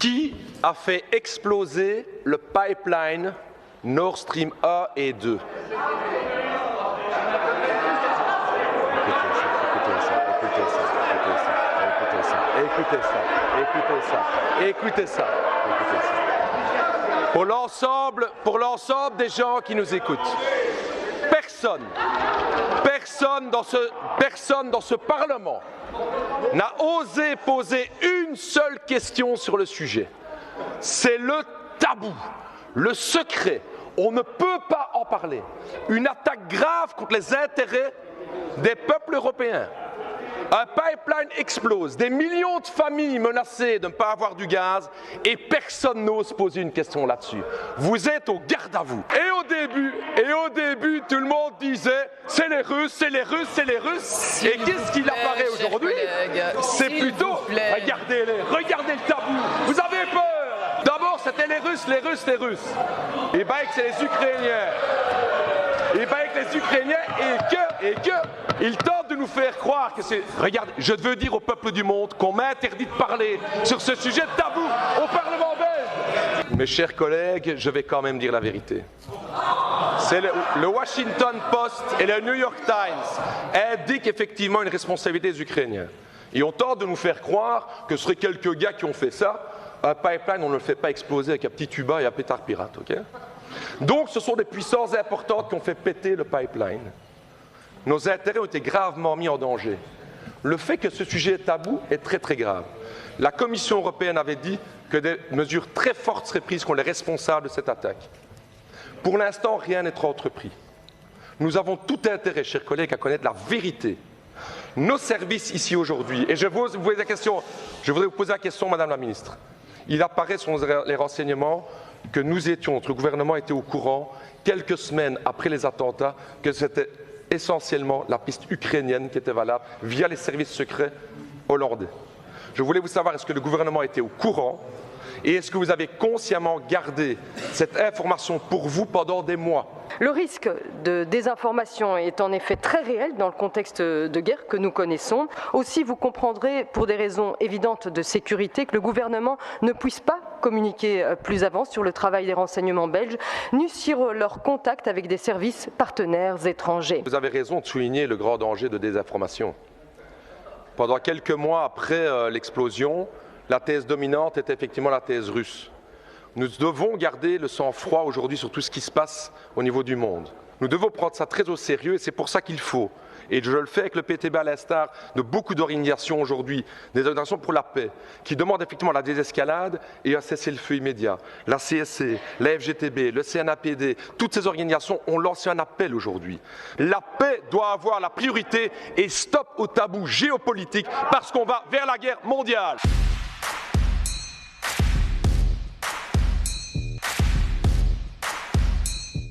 Qui a fait exploser le pipeline Nord Stream 1 et 2? Écoutez ça. Pour l'ensemble des gens qui nous écoutent, personne dans ce Parlement n'a osé poser une seule question sur le sujet. C'est le tabou, le secret. On ne peut pas en parler. Une attaque grave contre les intérêts des peuples européens. Un pipeline explose, des millions de familles menacées de ne pas avoir du gaz et personne n'ose poser une question là-dessus. Vous êtes au garde à vous. Et au début, tout le monde disait c'est les Russes. Et qu'est-ce qu'il apparaît aujourd'hui? C'est plutôt regardez le tabou. Vous avez peur. D'abord c'était les Russes. Et bien que c'est les Ukrainiens. Et ils tentent de nous faire croire que c'est... Regarde, je veux dire au peuple du monde qu'on m'interdit de parler sur ce sujet tabou au Parlement belge. Mes chers collègues, je vais quand même dire la vérité. C'est le Washington Post et le New York Times indiquent effectivement une responsabilité des Ukrainiens. Et on tente de nous faire croire que ce seraient quelques gars qui ont fait ça. Un pipeline, on ne le fait pas exploser avec un petit tuba et un pétard pirate, ok? Donc ce sont des puissances importantes qui ont fait péter le pipeline. Nos intérêts ont été gravement mis en danger. Le fait que ce sujet est tabou est très très grave. La Commission européenne avait dit que des mesures très fortes seraient prises contre les responsables de cette attaque. Pour l'instant, rien n'est entrepris. Nous avons tout intérêt, chers collègues, à connaître la vérité. Nos services ici aujourd'hui, et je voudrais vous poser la question, Madame la Ministre. Il apparaît sur les renseignements que notre gouvernement était au courant, quelques semaines après les attentats, que c'était essentiellement la piste ukrainienne qui était valable via les services secrets hollandais. Je voulais vous savoir, est-ce que le gouvernement était au courant et est-ce que vous avez consciemment gardé cette information pour vous pendant des mois? Le risque de désinformation est en effet très réel dans le contexte de guerre que nous connaissons. Aussi, vous comprendrez, pour des raisons évidentes de sécurité, que le gouvernement ne puisse pas communiquer plus avant sur le travail des renseignements belges, ni sur leurs contacts avec des services partenaires étrangers. Vous avez raison de souligner le grand danger de désinformation. Pendant quelques mois après l'explosion, la thèse dominante était effectivement la thèse russe. Nous devons garder le sang-froid aujourd'hui sur tout ce qui se passe au niveau du monde. Nous devons prendre ça très au sérieux et c'est pour ça qu'il faut, et je le fais avec le PTB à l'instar de beaucoup d'organisations aujourd'hui, des organisations pour la paix, qui demandent effectivement la désescalade et un cessez-le-feu immédiat. La CSC, la FGTB, le CNAPD, toutes ces organisations ont lancé un appel aujourd'hui. La paix doit avoir la priorité et stop au tabou géopolitique parce qu'on va vers la guerre mondiale.